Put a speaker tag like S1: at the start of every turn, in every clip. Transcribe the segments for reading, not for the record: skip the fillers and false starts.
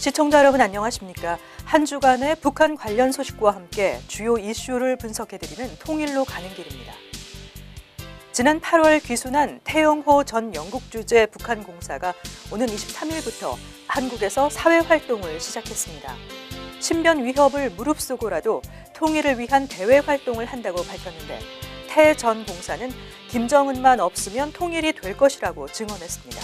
S1: 시청자 여러분 안녕하십니까? 한 주간의 북한 관련 소식과 함께 주요 이슈를 분석해드리는 통일로 가는 길입니다. 지난 8월 귀순한 태영호 전 영국 주재 북한 공사가 오는 23일부터 한국에서 사회활동을 시작했습니다. 신변 위협을 무릅쓰고라도 통일을 위한 대외 활동을 한다고 밝혔는데 태 전 공사는 김정은만 없으면 통일이 될 것이라고 증언했습니다.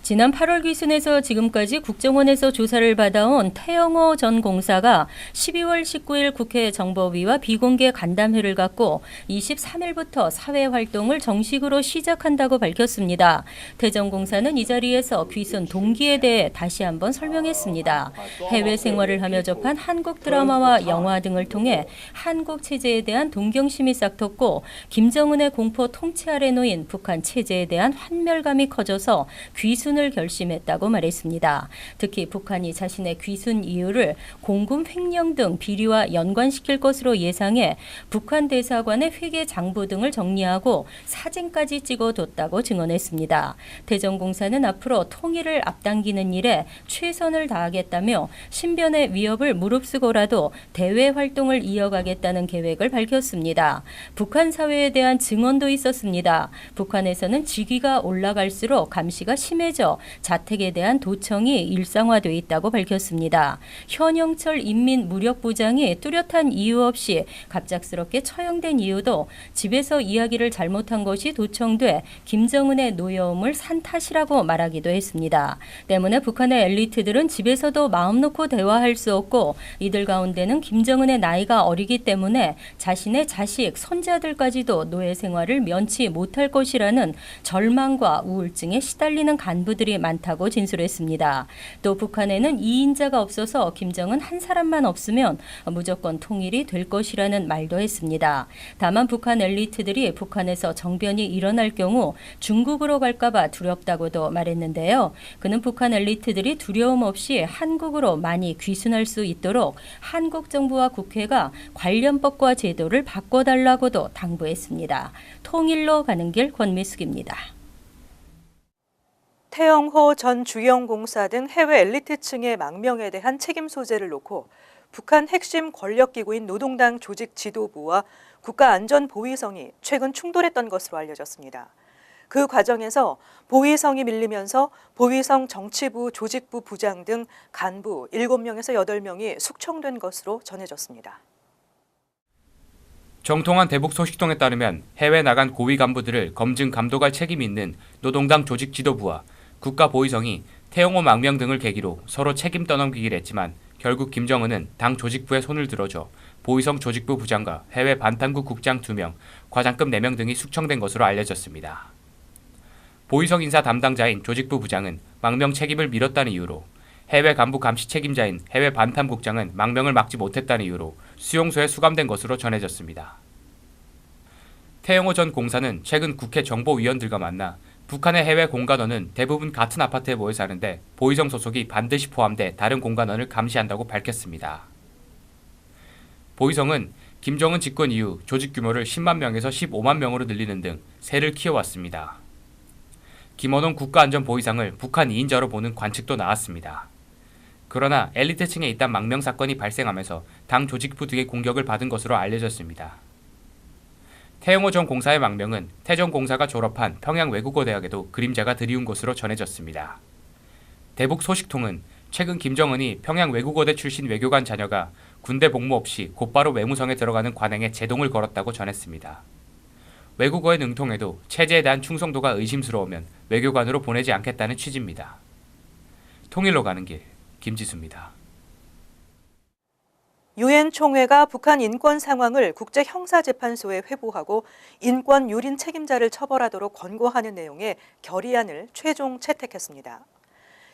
S2: 지난 8월 귀순에서 지금까지 국정원에서 조사를 받아온 태영호 전 공사가 12월 19일 국회 정보위와 비공개 간담회를 갖고 23일부터 사회활동을 정식으로 시작한다고 밝혔습니다. 태 전 공사는 이 자리에서 귀순 동기에 대해 다시 한번 설명했습니다. 해외 생활을 하며 접한 한국 드라마와 영화 등을 통해 한국 체제에 대한 동경심이 싹텄고 김정은의 공포 통치 아래 놓인 북한 체제에 대한 환멸감이 커져서 귀순을 결심했다고 말했습니다. 특히 북한이 자신의 귀순 이유를 공군 횡령 등 비리와 연관시킬 것으로 예상해 북한 대사관의 회계 장부 등을 정리하고 사진까지 찍어뒀다고 증언했습니다. 태 전 공사는 앞으로 통일을 앞당기는 일에 최선을 다하겠다며 신변의 위협을 무릅쓰고라도 대외 활동을 이어가겠다는 계획을 밝혔습니다. 북한 사회에 대한 증언도 있었습니다. 북한에서는 직위가 올라갈수록 감시가 심해져 자택에 대한 도청이 일상화돼 있다고 밝혔습니다. 현영철 인민무력부장이 뚜렷한 이유 없이 갑작스럽게 처형된 이유도 집에서 이야기를 잘못한 것이 도청돼 김정은의 노여움을 산 탓이라고 말하기도 했습니다. 때문에 북한의 엘리트들은 집에서도 마음 놓고 대화할 수 없고 이들 가운데는 김정은의 나이가 어리기 때문에 자신의 자식, 손자들까지도 노예 생활을 면치 못할 것이라는 절망과 우울증에 시달리는 간부들이 많다고 진술했습니다. 또 북한에는 2인자가 없어서 김정은 한 사람만 없으면 무조건 통일이 될 것이라는 말도 했습니다. 다만 북한 엘리트들이 북한에서 정변이 일어날 경우 중국으로 갈까봐 두렵다고도 말했는데요. 그는 북한 엘리트들이 두려움 없이 한국으로 많이 귀순할 수 있도록 한국 정부와 국회가 관련법과 제도를 바꿔달라고도 당부했습니다. 통일로 가는 길 권미숙입니다.
S1: 태영호 전 주영공사 등 해외 엘리트층의 망명에 대한 책임 소재를 놓고 북한 핵심 권력기구인 노동당 조직 지도부와 국가안전보위성이 최근 충돌했던 것으로 알려졌습니다. 그 과정에서 보위성이 밀리면서 보위성 정치부 조직부 부장 등 간부 7명에서 8명이 숙청된 것으로 전해졌습니다.
S3: 정통한 대북 소식통에 따르면 해외 나간 고위 간부들을 검증 감독할 책임이 있는 노동당 조직 지도부와 국가보위성이 태영호 망명 등을 계기로 서로 책임 떠넘기기를 했지만 결국 김정은은 당 조직부에 손을 들어줘 보위성 조직부 부장과 해외 반탄국 국장 2명, 과장급 4명 등이 숙청된 것으로 알려졌습니다. 보위성 인사 담당자인 조직부 부장은 망명 책임을 미뤘다는 이유로, 해외 간부 감시 책임자인 해외 반탐국장은 망명을 막지 못했다는 이유로 수용소에 수감된 것으로 전해졌습니다. 태영호 전 공사는 최근 국회 정보위원들과 만나 북한의 해외 공관원은 대부분 같은 아파트에 모여 사는데 보위성 소속이 반드시 포함돼 다른 공관원을 감시한다고 밝혔습니다. 보위성은 김정은 집권 이후 조직 규모를 10만 명에서 15만 명으로 늘리는 등 세를 키워왔습니다. 김원홍 국가안전보위상을 북한 2인자로 보는 관측도 나왔습니다. 그러나 엘리트층에 있던 망명 사건이 발생하면서 당 조직부 등의 공격을 받은 것으로 알려졌습니다. 태영호 전 공사의 망명은 태 전 공사가 졸업한 평양외국어대학에도 그림자가 드리운 것으로 전해졌습니다. 대북 소식통은 최근 김정은이 평양외국어대 출신 외교관 자녀가 군대 복무 없이 곧바로 외무성에 들어가는 관행에 제동을 걸었다고 전했습니다. 외국어에 능통해도 체제에 대한 충성도가 의심스러우면 외교관으로 보내지 않겠다는 취지입니다. 통일로 가는 길, 김지수입니다.
S1: 유엔 총회가 북한 인권 상황을 국제형사재판소에 회부하고 인권 유린 책임자를 처벌하도록 권고하는 내용의 결의안을 최종 채택했습니다.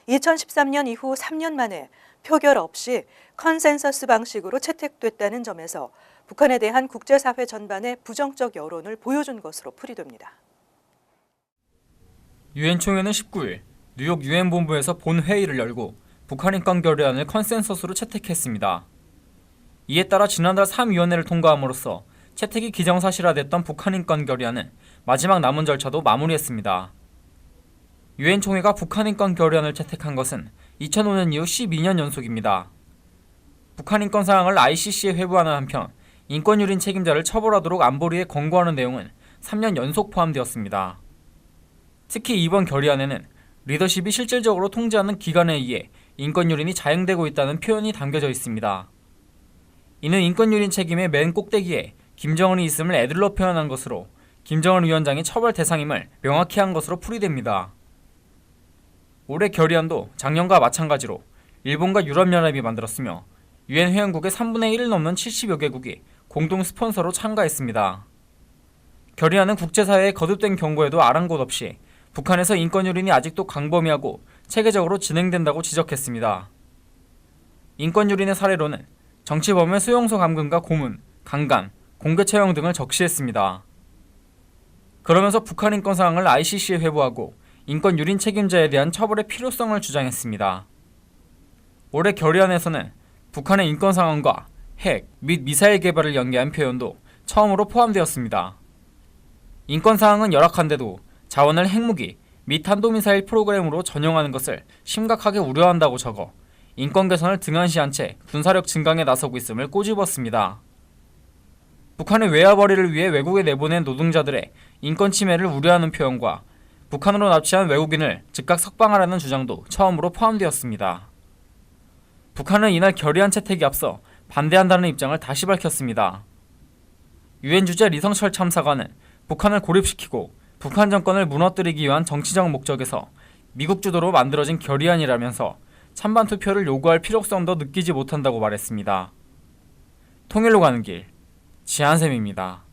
S1: 2013년 이후 3년 만에 표결 없이 컨센서스 방식으로 채택됐다는 점에서 북한에 대한 국제사회 전반의 부정적 여론을 보여준 것으로 풀이됩니다.
S4: 유엔 총회는 19일 뉴욕 유엔 본부에서 본회의를 열고 북한 인권 결의안을 컨센서스로 채택했습니다. 이에 따라 지난달 3위원회를 통과함으로써 채택이 기정사실화됐던 북한 인권 결의안은 마지막 남은 절차도 마무리했습니다. 유엔 총회가 북한 인권 결의안을 채택한 것은 2005년 이후 12년 연속입니다. 북한 인권 사항을 ICC에 회부하는 한편 인권 유린 책임자를 처벌하도록 안보리에 권고하는 내용은 3년 연속 포함되었습니다. 특히 이번 결의안에는 리더십이 실질적으로 통제하는 기관에 의해 인권 유린이 자행되고 있다는 표현이 담겨져 있습니다. 이는 인권 유린 책임의 맨 꼭대기에 김정은이 있음을 애들러 표현한 것으로 김정은 위원장이 처벌 대상임을 명확히 한 것으로 풀이됩니다. 올해 결의안도 작년과 마찬가지로 일본과 유럽연합이 만들었으며 유엔 회원국의 3분의 1을 넘는 70여 개국이 공동 스폰서로 참가했습니다. 결의안은 국제사회의 거듭된 경고에도 아랑곳 없이 북한에서 인권 유린이 아직도 광범위하고 체계적으로 진행된다고 지적했습니다. 인권 유린의 사례로는 정치범의 수용소 감금과 고문, 강간, 공개 처형 등을 적시했습니다. 그러면서 북한 인권 사항을 ICC에 회부하고 인권 유린 책임자에 대한 처벌의 필요성을 주장했습니다. 올해 결의안에서는 북한의 인권 상황과 핵 및 미사일 개발을 연계한 표현도 처음으로 포함되었습니다. 인권 사항은 열악한데도 자원을 핵무기 및 탄도미사일 프로그램으로 전용하는 것을 심각하게 우려한다고 적어 인권 개선을 등한시한 채 군사력 증강에 나서고 있음을 꼬집었습니다. 북한의 외화벌이를 위해 외국에 내보낸 노동자들의 인권 침해를 우려하는 표현과 북한으로 납치한 외국인을 즉각 석방하라는 주장도 처음으로 포함되었습니다. 북한은 이날 결의안 채택에 앞서 반대한다는 입장을 다시 밝혔습니다. 유엔 주재 리성철 참사관은 북한을 고립시키고 북한 정권을 무너뜨리기 위한 정치적 목적에서 미국 주도로 만들어진 결의안이라면서 찬반 투표를 요구할 필요성도 느끼지 못한다고 말했습니다. 통일로 가는 길, 지한샘입니다.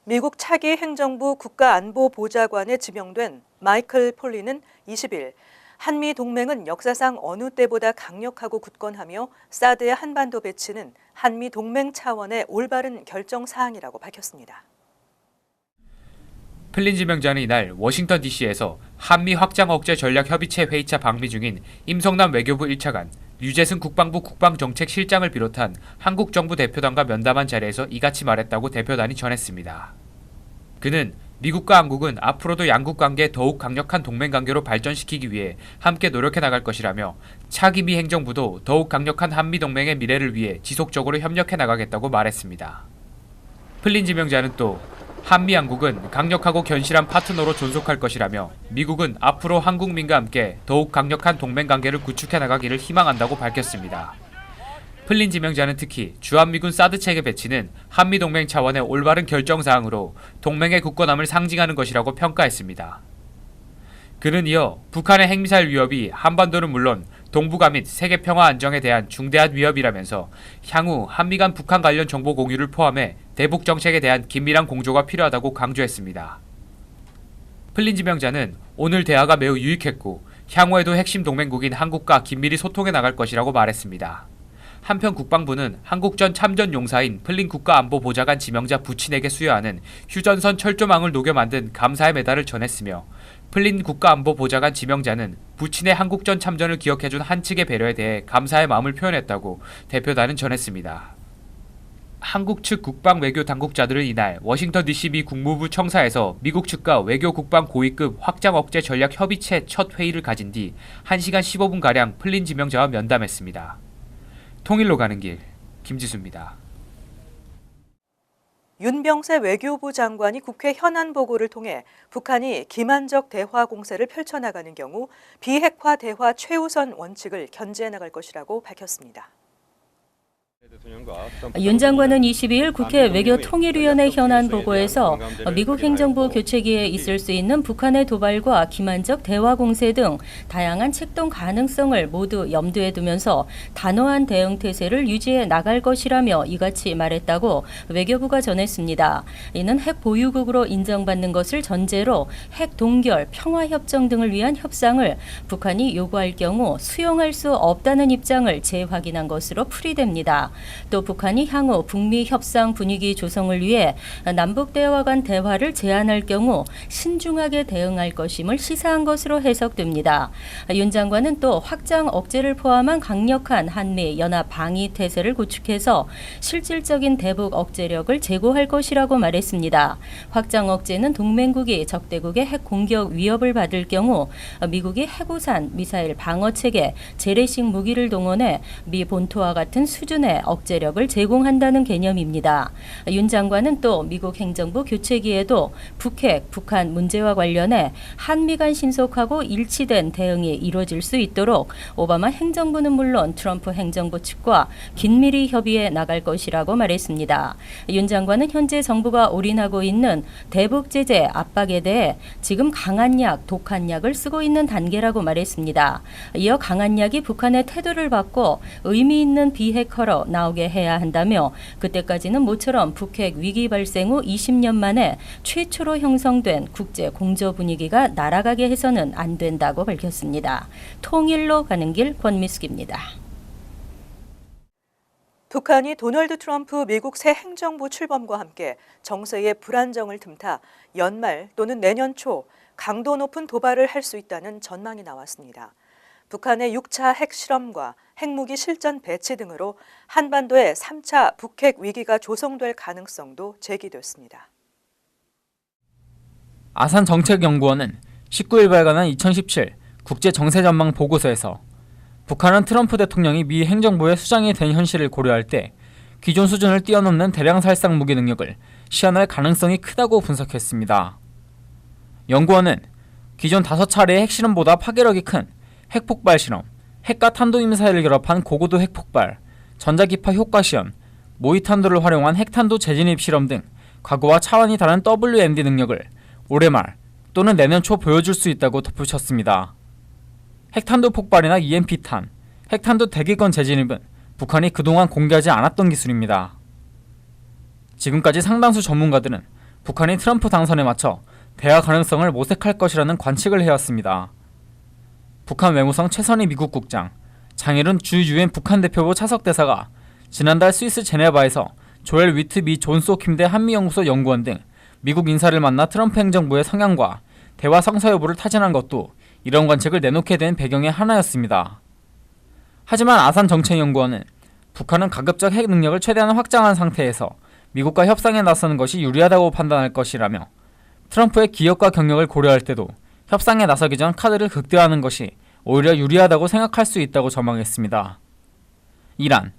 S1: 미국 차기 행정부 국가안보보좌관에 지명된 마이클 폴리는 20일 한미 동맹은 역사상 어느 때보다 강력하고 굳건하며 사드의 한반도 배치는 한미 동맹 차원의 올바른 결정 사항이라고 밝혔습니다.
S3: 플린 지명자는 이날 워싱턴 DC에서 한미 확장 억제 전략 협의체 회의차 방미 중인 임성남 외교부 1차관, 유재승 국방부 국방정책실장을 비롯한 한국 정부 대표단과 면담한 자리에서 이같이 말했다고 대표단이 전했습니다. 그는 미국과 한국은 앞으로도 양국 관계에 더욱 강력한 동맹 관계로 발전시키기 위해 함께 노력해 나갈 것이라며 차기 미 행정부도 더욱 강력한 한미 동맹의 미래를 위해 지속적으로 협력해 나가겠다고 말했습니다. 플린 지명자는 또 한미 양국은 강력하고 견실한 파트너로 존속할 것이라며 미국은 앞으로 한국민과 함께 더욱 강력한 동맹 관계를 구축해 나가기를 희망한다고 밝혔습니다. 플린 지명자는 특히 주한미군 사드 체계 배치는 한미동맹 차원의 올바른 결정사항으로 동맹의 굳건함을 상징하는 것이라고 평가했습니다. 그는 이어 북한의 핵미사일 위협이 한반도는 물론 동북아 및 세계 평화 안정에 대한 중대한 위협이라면서 향후 한미 간 북한 관련 정보 공유를 포함해 대북 정책에 대한 긴밀한 공조가 필요하다고 강조했습니다. 플린 지명자는 오늘 대화가 매우 유익했고 향후에도 핵심 동맹국인 한국과 긴밀히 소통해 나갈 것이라고 말했습니다. 한편 국방부는 한국전 참전 용사인 플린 국가안보보좌관 지명자 부친에게 수여하는 휴전선 철조망을 녹여 만든 감사의 메달을 전했으며 플린 국가안보보좌관 지명자는 부친의 한국전 참전을 기억해준 한 측의 배려에 대해 감사의 마음을 표현했다고 대표단은 전했습니다. 한국 측 국방 외교 당국자들은 이날 워싱턴 DC 미 국무부 청사에서 미국 측과 외교 국방 고위급 확장 억제 전략 협의체 첫 회의를 가진 뒤 1시간 15분가량 플린 지명자와 면담했습니다. 통일로 가는 길, 김지수입니다.
S1: 윤병세 외교부 장관이 국회 현안 보고를 통해 북한이 기만적 대화 공세를 펼쳐나가는 경우 비핵화 대화 최우선 원칙을 견지해 나갈 것이라고 밝혔습니다.
S2: 윤 장관은 22일 국회 외교통일위원회 현안 보고에서 미국 행정부 교체기에 있을 수 있는 북한의 도발과 기만적 대화 공세 등 다양한 책동 가능성을 모두 염두에 두면서 단호한 대응 태세를 유지해 나갈 것이라며 이같이 말했다고 외교부가 전했습니다. 이는 핵 보유국으로 인정받는 것을 전제로 핵 동결, 평화협정 등을 위한 협상을 북한이 요구할 경우 수용할 수 없다는 입장을 재확인한 것으로 풀이됩니다. 또 북한이 향후 북미 협상 분위기 조성을 위해 남북 대화 간 대화를 제안할 경우 신중하게 대응할 것임을 시사한 것으로 해석됩니다. 윤 장관은 또 확장 억제를 포함한 강력한 한미 연합 방위 태세를 구축해서 실질적인 대북 억제력을 제고할 것이라고 말했습니다. 확장 억제는 동맹국이 적대국의 핵 공격 위협을 받을 경우 미국이 해구산 미사일 방어 체계, 재래식 무기를 동원해 미 본토와 같은 수준의 억제력을 제공한다는 개념입니다. 윤 장관은 또 미국 행정부 교체기에도 북핵, 북한 문제와 관련해 한미 간 신속하고 일치된 대응이 이루어질 수 있도록 오바마 행정부는 물론 트럼프 행정부 측과 긴밀히 협의해 나갈 것이라고 말했습니다. 윤 장관은 현재 정부가 올인하고 있는 대북 제재 압박에 대해 지금 강한 약, 독한 약을 쓰고 있는 단계라고 말했습니다. 이어 강한 약이 북한의 태도를 바꿔 의미 있는 비핵화로 나오게 해야 한다며 그때까지는 모처럼 북핵 위기 발생 후 20년 만에 최초로 형성된 국제 공조 분위기가 날아가게 해서는 안 된다고 밝혔습니다. 통일로 가는 길 권미숙입니다.
S1: 북한이 도널드 트럼프 미국 새 행정부 출범과 함께 정세의 불안정을 틈타 연말 또는 내년 초 강도 높은 도발을 할 수 있다는 전망이 나왔습니다. 북한의 6차 핵실험과 핵무기 실전 배치 등으로 한반도의 3차 북핵 위기가 조성될 가능성도 제기됐습니다.
S4: 아산정책연구원은 19일 발간한 2017 국제정세전망 보고서에서 북한은 트럼프 대통령이 미 행정부의 수장이 된 현실을 고려할 때 기존 수준을 뛰어넘는 대량 살상 무기 능력을 시연할 가능성이 크다고 분석했습니다. 연구원은 기존 5차례의 핵실험보다 파괴력이 큰 핵폭발 실험, 핵과 탄도미사일을 결합한 고고도 핵폭발, 전자기파 효과 시험, 모의탄도를 활용한 핵탄도 재진입 실험 등 과거와 차원이 다른 WMD 능력을 올해 말 또는 내년 초 보여줄 수 있다고 덧붙였습니다. 핵탄도 폭발이나 EMP탄, 핵탄도 대기권 재진입은 북한이 그동안 공개하지 않았던 기술입니다. 지금까지 상당수 전문가들은 북한이 트럼프 당선에 맞춰 대화 가능성을 모색할 것이라는 관측을 해왔습니다. 북한 외무성 최선희 미국 국장, 장일훈 주 유엔 북한 대표부 차석 대사가 지난달 스위스 제네바에서 조엘 위트 미 존스 호킴대 한미연구소 연구원 등 미국 인사를 만나 트럼프 행정부의 성향과 대화 성사 여부를 타진한 것도 이런 관측을 내놓게 된 배경의 하나였습니다. 하지만 아산정책연구원은 북한은 가급적 핵 능력을 최대한 확장한 상태에서 미국과 협상에 나서는 것이 유리하다고 판단할 것이라며 트럼프의 기억과 경력을 고려할 때도 협상에 나서기 전 카드를 극대화하는 것이 오히려 유리하다고 생각할 수 있다고 전망했습니다. 이란,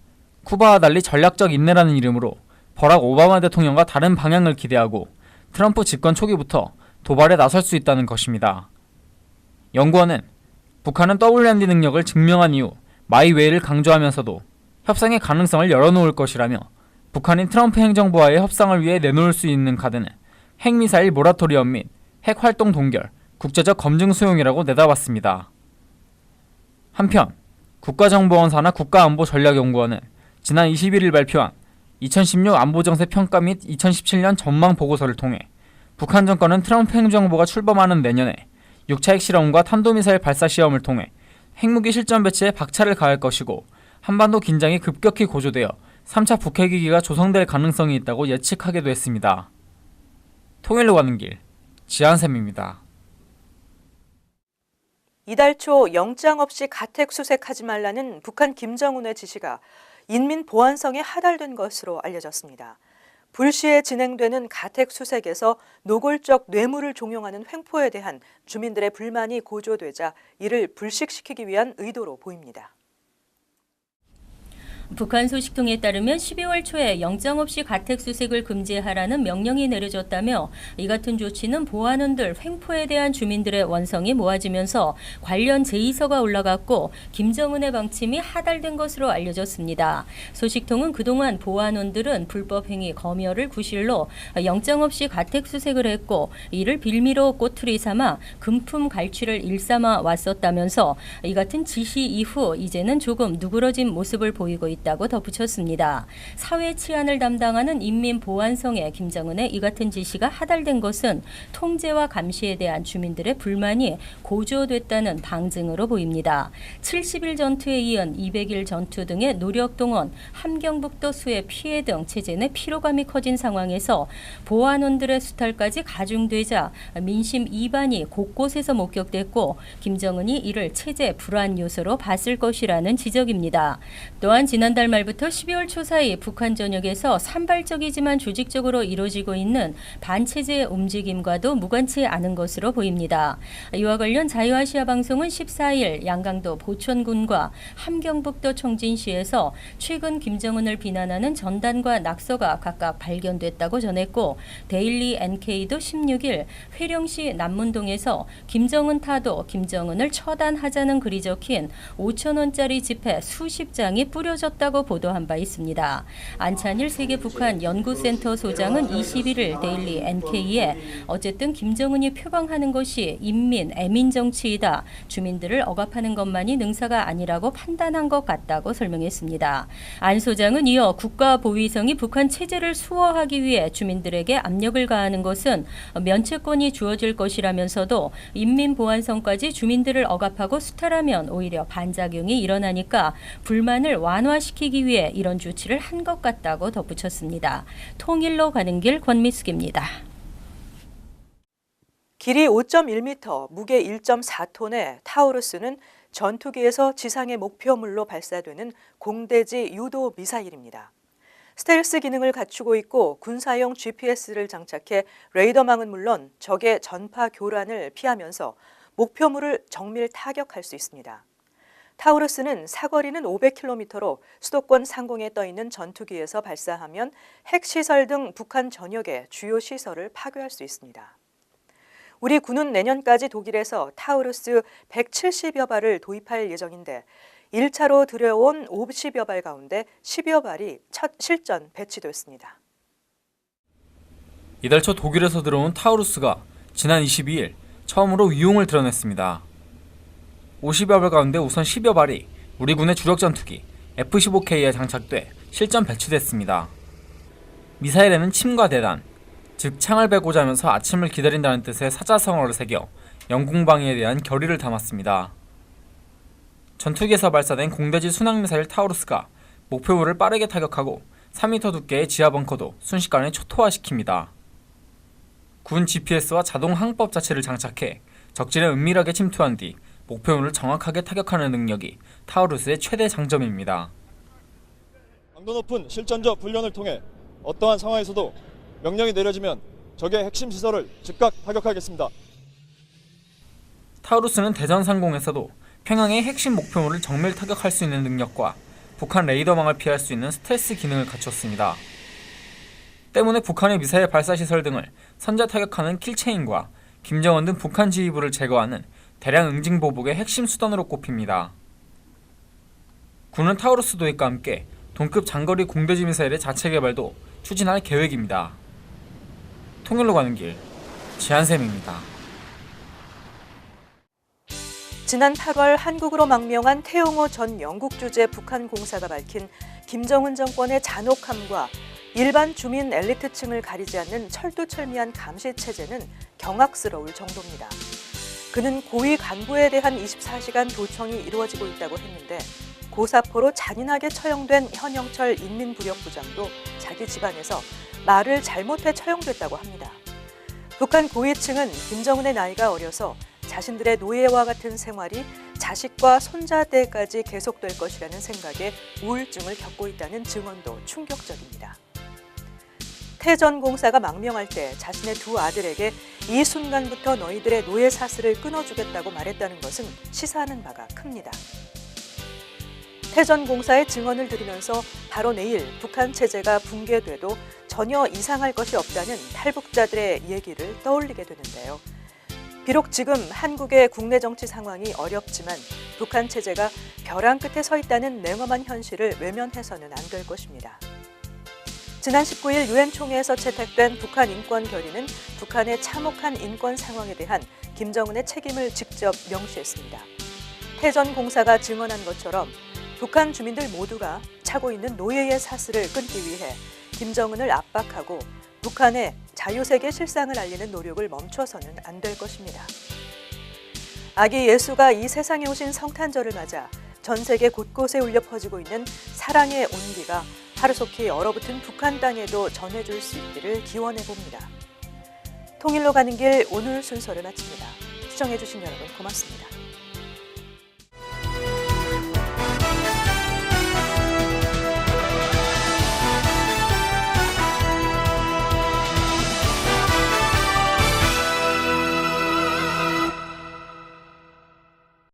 S4: 쿠바와 달리 전략적 인내라는 이름으로 버락 오바마 대통령과 다른 방향을 기대하고 트럼프 집권 초기부터 도발에 나설 수 있다는 것입니다. 연구원은 북한은 WMD 능력을 증명한 이후 마이웨이를 강조하면서도 협상의 가능성을 열어놓을 것이라며 북한인 트럼프 행정부와의 협상을 위해 내놓을 수 있는 카드는 핵미사일 모라토리엄 및 핵활동 동결, 국제적 검증 수용이라고 내다봤습니다. 한편 국가정보원 산하 국가안보전략연구원은 지난 21일 발표한 2016 안보정세 평가 및 2017년 전망 보고서를 통해 북한 정권은 트럼프 행정부가 출범하는 내년에 6차 핵실험과 탄도미사일 발사 시험을 통해 핵무기 실전 배치에 박차를 가할 것이고 한반도 긴장이 급격히 고조되어 3차 북핵위기가 조성될 가능성이 있다고 예측하기도 했습니다. 통일로 가는 길, 지한샘입니다.
S1: 이달 초 영장 없이 가택 수색하지 말라는 북한 김정은의 지시가 인민 보안성에 하달된 것으로 알려졌습니다. 불시에 진행되는 가택 수색에서 노골적 뇌물을 종용하는 횡포에 대한 주민들의 불만이 고조되자 이를 불식시키기 위한 의도로 보입니다.
S2: 북한 소식통에 따르면 12월 초에 영장 없이 가택 수색을 금지하라는 명령이 내려졌다며 이 같은 조치는 보안원들 횡포에 대한 주민들의 원성이 모아지면서 관련 제의서가 올라갔고 김정은의 방침이 하달된 것으로 알려졌습니다. 소식통은 그동안 보안원들은 불법 행위 검열을 구실로 영장 없이 가택 수색을 했고 이를 빌미로 꼬투리 삼아 금품 갈취를 일삼아 왔었다면서 이 같은 지시 이후 이제는 조금 누그러진 모습을 보이고 있다. 있다고 덧붙였습니다. 사회 치안을 담당하는 인민보안성에 김정은의 이 같은 지시가 하달된 것은 통제와 감시에 대한 주민들의 불만이 고조됐다는 방증으로 보입니다. 70일 전투에 이은 200일 전투 등의 노력 동원, 함경북도 수해 피해 등 체제 내 피로감이 커진 상황에서 보안원들의 수탈까지 가중되자 민심 이반이 곳곳에서 목격됐고 김정은이 이를 체제 불안 요소로 봤을 것이라는 지적입니다. 또한 지난달 말부터 12월 초 사이 북한 전역에서 산발적이지만 조직적으로 이루어지고 있는 반체제의 움직임과도 무관치 않은 것으로 보입니다. 이와 관련 자유아시아 방송은 14일 양강도 보천군과 함경북도 청진시에서 최근 김정은을 비난하는 전단과 낙서가 각각 발견됐다고 전했고 데일리 NK도 16일 회령시 남문동에서 김정은 타도 김정은을 처단하자는 글이 적힌 5,000원짜리 지폐 수십 장이 뿌려졌다고 보도한 바 있습니다. 안찬일 세계 북한 연구센터 소장은 21일 데일리 NK에 어쨌든 김정은이 표방하는 것이 인민, 애민 정치이다. 주민들을 억압하는 것만이 능사가 아니라고 판단한 것 같다고 설명했습니다. 안 소장은 이어 국가보위성이 북한 체제를 수호하기 위해 주민들에게 압력을 가하는 것은 면책권이 주어질 것이라면서도 인민보안성까지 주민들을 억압하고 수탈하면 오히려 반작용이 일어나니까 불만을 완화시키기 위해 이런 조치를 한 것 같다고 덧붙였습니다. 통일로 가는 길 권미숙입니다.
S1: 길이 5.1m, 무게 1.4톤의 타우루스는 전투기에서 지상의 목표물로 발사되는 공대지 유도 미사일입니다. 스텔스 기능을 갖추고 있고 군사용 GPS를 장착해 레이더망은 물론 적의 전파 교란을 피하면서 목표물을 정밀 타격할 수 있습니다. 타우루스는 사거리는 500km로 수도권 상공에 떠 있는 전투기에서 발사하면 핵시설 등 북한 전역의 주요 시설을 파괴할 수 있습니다. 우리 군은 내년까지 독일에서 타우루스 170여 발을 도입할 예정인데 1차로 들여온 50여 발 가운데 10여 발이 첫 실전 배치됐습니다.
S4: 이달 초 독일에서 들어온 타우루스가 지난 22일 처음으로 위용을 드러냈습니다. 50여 발 가운데 우선 10여 발이 우리 군의 주력 전투기 F-15K에 장착돼 실전 배치됐습니다. 미사일에는 침과 대단, 즉 창을 베고자 하면서 아침을 기다린다는 뜻의 사자성어를 새겨 영공방위에 대한 결의를 담았습니다. 전투기에서 발사된 공대지 순항미사일 타우루스가 목표물을 빠르게 타격하고 3m 두께의 지하 벙커도 순식간에 초토화시킵니다. 군 GPS와 자동 항법 자체를 장착해 적진에 은밀하게 침투한 뒤 목표물을 정확하게 타격하는 능력이 타우루스의 최대 장점입니다.
S5: 강도 높은 실전적 훈련을 통해 어떠한 상황에서도 명령이 내려지면 적의 핵심 시설을 즉각 타격하겠습니다.
S4: 타우루스는 대전 상공에서도 평양의 핵심 목표물을 정밀 타격할 수 있는 능력과 북한 레이더망을 피할 수 있는 스텔스 기능을 갖췄습니다. 때문에 북한의 미사일 발사 시설 등을 선제 타격하는 킬체인과 김정은 등 북한 지휘부를 제거하는 대량 응징 보복의 핵심 수단으로 꼽힙니다. 군은 타우루스 도입과 함께 동급 장거리 공대지 미사일의 자체 개발도 추진할 계획입니다. 통일로 가는 길, 지한샘입니다.
S1: 지난 8월 한국으로 망명한 태용호 전 영국 주재 북한 공사가 밝힌 김정은 정권의 잔혹함과 일반 주민 엘리트층을 가리지 않는 철두철미한 감시 체제는 경악스러울 정도입니다. 그는 고위 간부에 대한 24시간 도청이 이루어지고 있다고 했는데 고사포로 잔인하게 처형된 현영철 인민부력부장도 자기 집안에서 말을 잘못해 처형됐다고 합니다. 북한 고위층은 김정은의 나이가 어려서 자신들의 노예와 같은 생활이 자식과 손자 때까지 계속될 것이라는 생각에 우울증을 겪고 있다는 증언도 충격적입니다. 태전공사가 망명할 때 자신의 두 아들에게 이 순간부터 너희들의 노예 사슬을 끊어주겠다고 말했다는 것은 시사하는 바가 큽니다. 태전공사의 증언을 들으면서 바로 내일 북한 체제가 붕괴돼도 전혀 이상할 것이 없다는 탈북자들의 얘기를 떠올리게 되는데요. 비록 지금 한국의 국내 정치 상황이 어렵지만 북한 체제가 벼랑 끝에 서 있다는 냉엄한 현실을 외면해서는 안 될 것입니다. 지난 19일 유엔 총회에서 채택된 북한 인권 결의는 북한의 참혹한 인권 상황에 대한 김정은의 책임을 직접 명시했습니다. 태전 공사가 증언한 것처럼 북한 주민들 모두가 차고 있는 노예의 사슬을 끊기 위해 김정은을 압박하고 북한의 자유세계 실상을 알리는 노력을 멈춰서는 안 될 것입니다. 아기 예수가 이 세상에 오신 성탄절을 맞아 전 세계 곳곳에 울려 퍼지고 있는 사랑의 온기가 하루속히 얼어붙은 북한 땅에도 전해줄 수 있기를 기원해 봅니다. 통일로 가는 길 오늘 순서를 마칩니다. 시청해주신 여러분 고맙습니다.